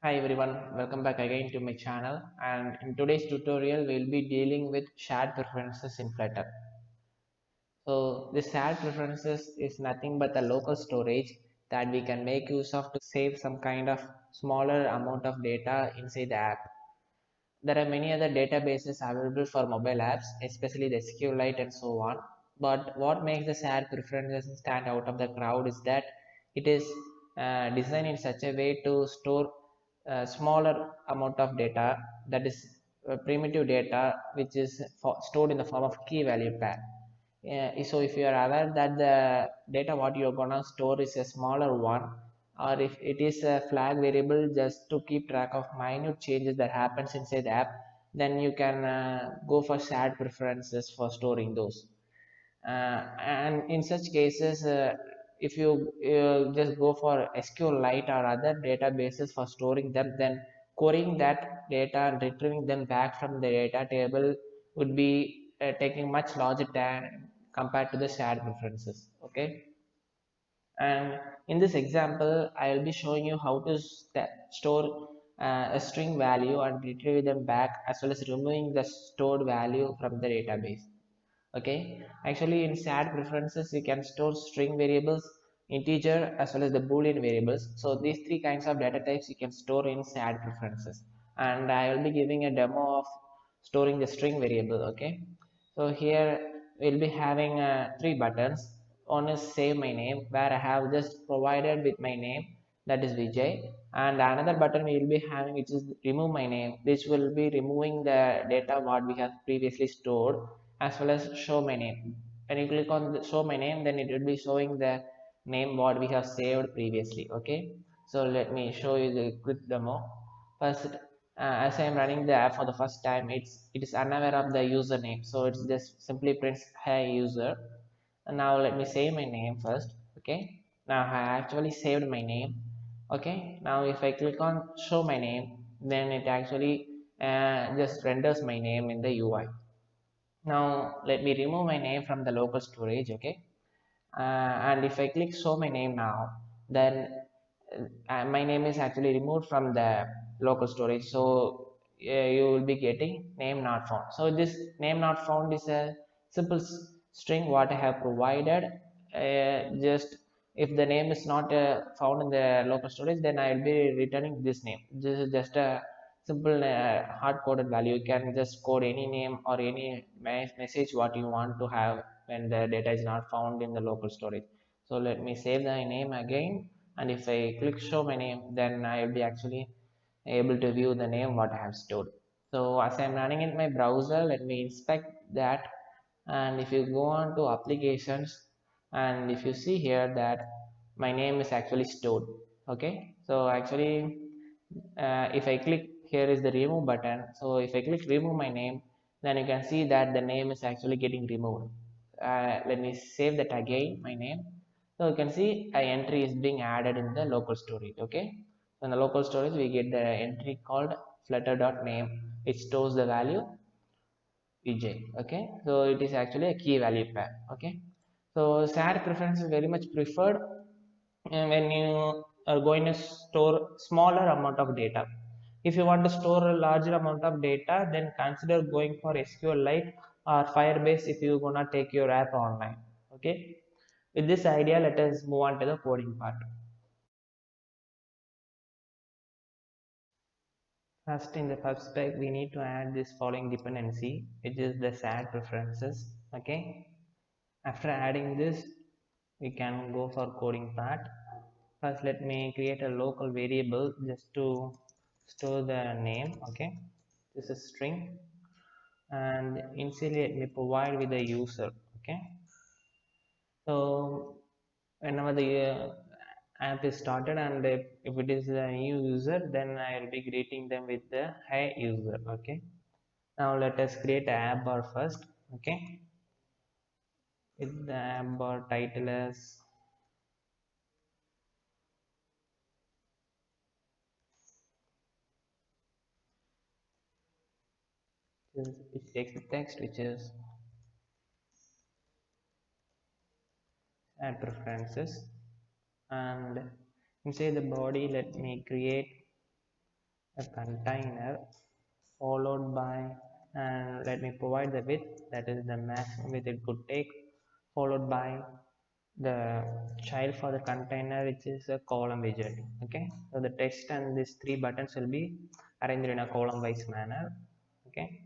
Hi everyone, welcome back again to my channel, and in today's tutorial we'll be dealing with shared preferences in Flutter. So this shared preferences is nothing but the local storage that we can make use of to save some kind of smaller amount of data inside the app. There are many other databases available for mobile apps, especially the SQLite and so on. But what makes the shared preferences stand out of the crowd is that it is designed in such a way to store a smaller amount of data, that is primitive data, which is stored in the form of key value pair. So if you are aware that the data what you're gonna store is a smaller one, or if it is a flag variable just to keep track of minute changes that happens inside the app, then you can go for shared preferences for storing those. And in such cases, if you just go for SQLite or other databases for storing them, then querying that data and retrieving them back from the data table would be taking much larger time compared to the shared preferences. Okay, and in this example I will be showing you how to store a string value and retrieve them back, as well as removing the stored value from the database. Okay, actually in shared preferences you can store string variables, integer, as well as the boolean variables. So these three kinds of data types you can store in shared preferences, and I will be giving a demo of storing the string variable. Okay, so here we'll be having three buttons. One is save my name, where I have just provided with my name, that is Vijay, and another button we will be having which is remove my name, which will be removing the data what we have previously stored, as well as show my name. When you click on the show my name, then it will be showing the name what we have saved previously. Okay, so let me show you the quick demo. First, as I am running the app for the first time, it is unaware of the username, so it's just simply prints hey user. And now let me save my name first. Okay, now I actually saved my name. Okay, now if I click on show my name, then it actually just renders my name in the UI. Now let me remove my name from the local storage. Okay, and if I click show my name now, then my name is actually removed from the local storage. So you will be getting name not found. So this name not found is a simple string what I have provided. Just if the name is not found in the local storage, then I will be returning this name. This is just a simple hard coded value. You can just code any name or any message what you want to have when the data is not found in the local storage. So let me save the name again, and if I click show my name, then I will be actually able to view the name what I have stored. So as I am running in my browser, let me inspect that. And if you go on to applications, and if you see here that my name is actually stored. Okay, so actually if I click, here is the remove button. So if I click remove my name, then you can see that the name is actually getting removed. Let me save that again, my name. So you can see a entry is being added in the local storage. Okay, so in the local storage we get the entry called flutter.name, which stores the value EJ. Okay, so it is actually a key value pair. Okay, so shared preference is very much preferred when you are going to store smaller amount of data. If you want to store a larger amount of data, then consider going for SQLite or Firebase if you're gonna take your app online. Okay, with this idea, let us move on to the coding part. First, in the first step, we need to add this following dependency, which is the shared preferences. Okay, after adding this, we can go for coding part. First, let me create a local variable just to store the name. Okay, this is string, and initially let me provide with the user. Okay, so whenever the app is started, and if it is a new user, then I will be greeting them with the hey user. Okay, now let us create an app bar first. Okay, with the app bar title as it takes the text, which is add preferences, and inside the body let me create a container followed by, and let me provide the width, that is the maximum width it could take, followed by the child for the container, which is a column widget. Okay, so the text and these three buttons will be arranged in a column wise manner. Okay,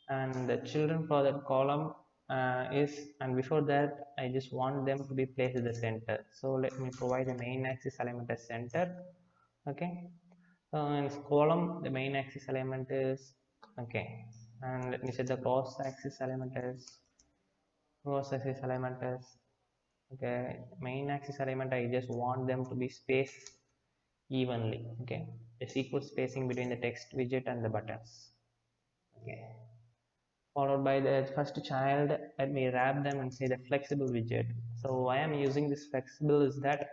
and the children for that column is, and before that I just want them to be placed at the center, so let me provide the main axis element as center. Okay, so in this column the main axis element is, okay, and let me set the cross axis element as, okay, main axis element I just want them to be spaced evenly. Okay, there's equal spacing between the text widget and the buttons. Okay, followed by the first child, let me wrap them and say the flexible widget. So why I'm using this flexible is that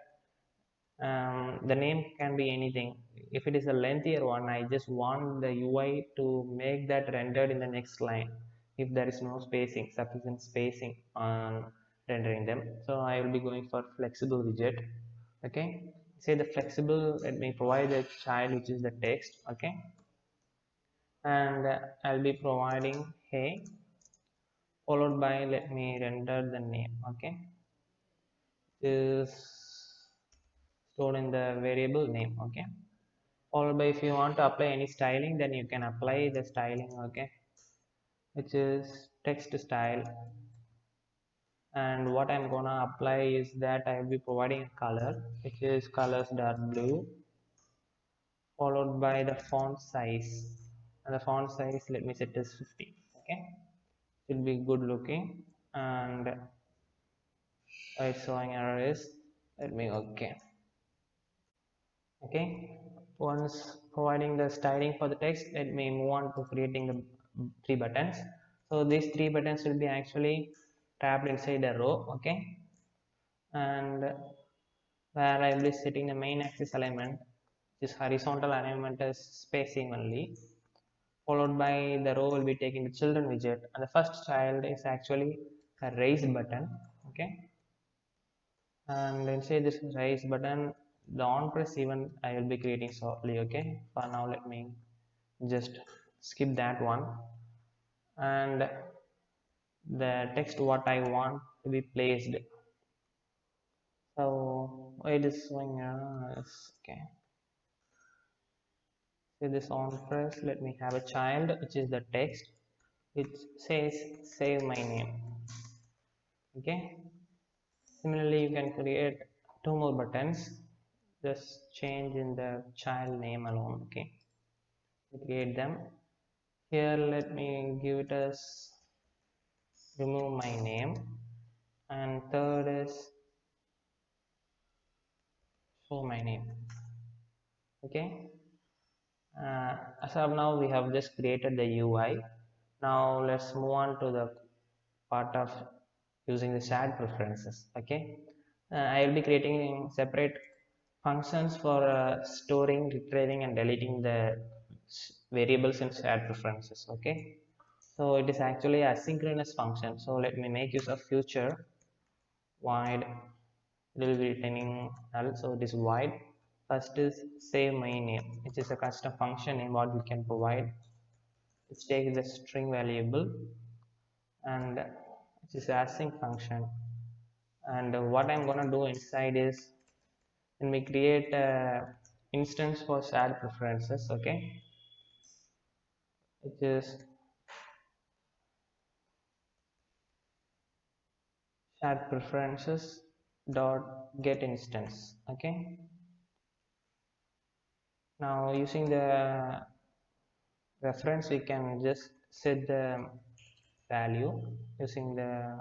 the name can be anything. If it is a lengthier one, I just want the UI to make that rendered in the next line if there is no spacing, sufficient spacing on rendering them. So I will be going for flexible widget. Okay, say the flexible, let me provide the child which is the text. Okay, and I'll be providing hey, followed by, let me render the name. Okay, is stored in the variable name. Okay, followed by, if you want to apply any styling, then you can apply the styling. Okay, which is text style, and what I'm gonna apply is that I will be providing a color which is colors dark blue, followed by the font size, and the font size, let me set as 50. Okay, it will be good looking, and it's showing error is, let me, okay. Okay, once providing the styling for the text, let me move on to creating the three buttons. So these three buttons will be actually tabbed inside a row. Okay, and where I will be setting the main axis alignment, which is horizontal alignment as spacing only, followed by the row will be taking the children widget, and the first child is actually a raise button. Okay, and inside this raise button, the on press event I will be creating shortly. Okay, for now let me just skip that one, and the text what I want to be placed. So it is showing okay, see this on press, let me have a child which is the text, it says save my name. Okay, similarly you can create two more buttons, just change in the child name alone. Okay, create them. Here let me give it as remove my name, and third is show my name. Okay, as of now we have just created the UI. Now let's move on to the part of using the shared preferences. Okay, I will be creating separate functions for storing, retrieving and deleting the variables in shared preferences. Okay, so it is actually a asynchronous function, so let me make use of future void, it will be returning null, so it is void. First is save my name, which is a custom function name what we can provide, which takes the string variable, and it is async function. And what I'm gonna do inside is, when we create a instance for shared preferences. Okay, it is shared preferences dot get instance. Okay, now using the reference we can just set the value using the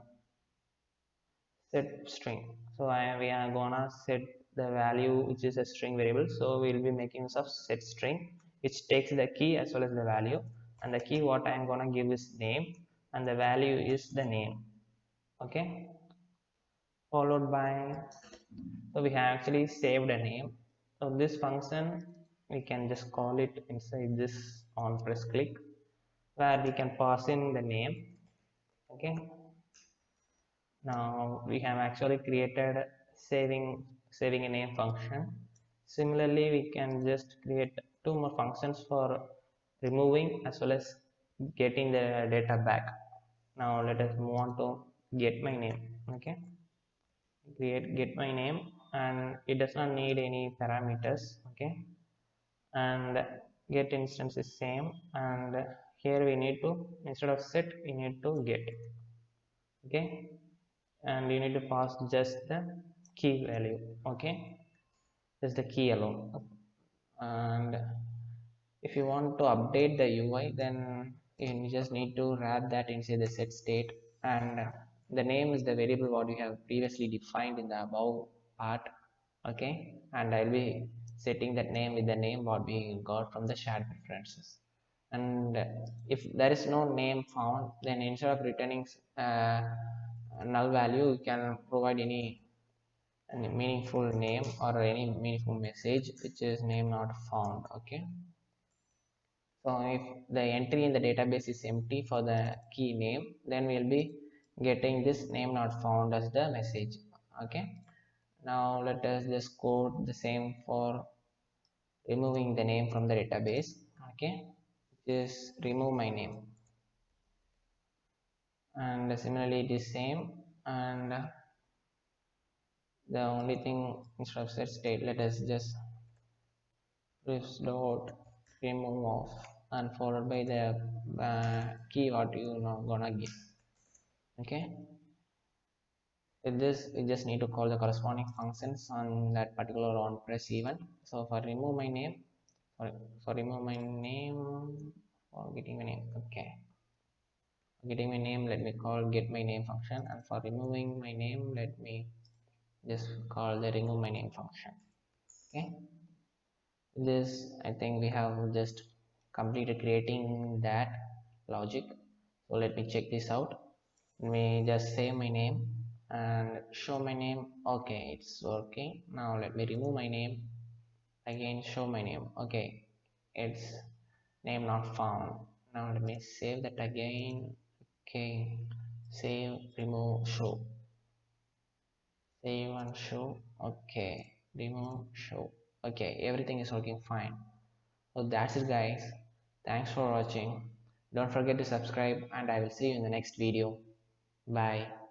set string. So we are gonna set the value which is a string variable, so we will be making use of set string, which takes the key as well as the value, and the key what I am gonna give is name, and the value is the name. Okay, followed by, so we have actually saved a name, so this function we can just call it inside this on press click, where we can pass in the name. Okay, now we have actually created saving a name function. Similarly we can just create two more functions for removing as well as getting the data back. Now let us move on to get my name. Okay, create get my name, and it does not need any parameters. Okay, and get instance is same, and here we need to, instead of set, we need to get. Okay, and you need to pass just the key value. Okay, just the key alone. And if you want to update the UI, then you just need to wrap that inside the set state, and the name is the variable what you have previously defined in the above part. Okay, and I'll be setting that name with the name what we got from the shared preferences. And if there is no name found, then instead of returning null value, you can provide any meaningful name or any meaningful message which is name not found. Okay, so if the entry in the database is empty for the key name, then we'll be getting this name not found as the message. Okay, now let us just code the same for removing the name from the database. Okay, just remove my name, and similarly it is same. And the only thing, instead of set state, let us just press dot remove of, and followed by the key what you know gonna give. Okay, with this we just need to call the corresponding functions on that particular on press event. So for remove my name, for remove my name, for getting my name, okay, getting my name, let me call get my name function, and for removing my name, let me just call the remove my name function. Okay, this, I think we have just completed creating that logic. So let me check this out. Let me just save my name and show my name. Okay, it's working. Now let me remove my name, again show my name. Okay, it's name not found. Now let me save that again. Okay, save, remove, show, save and show. Okay, remove, show. Okay, everything is working fine. So that's it guys, thanks for watching. Don't forget to subscribe, and I will see you in the next video. Bye.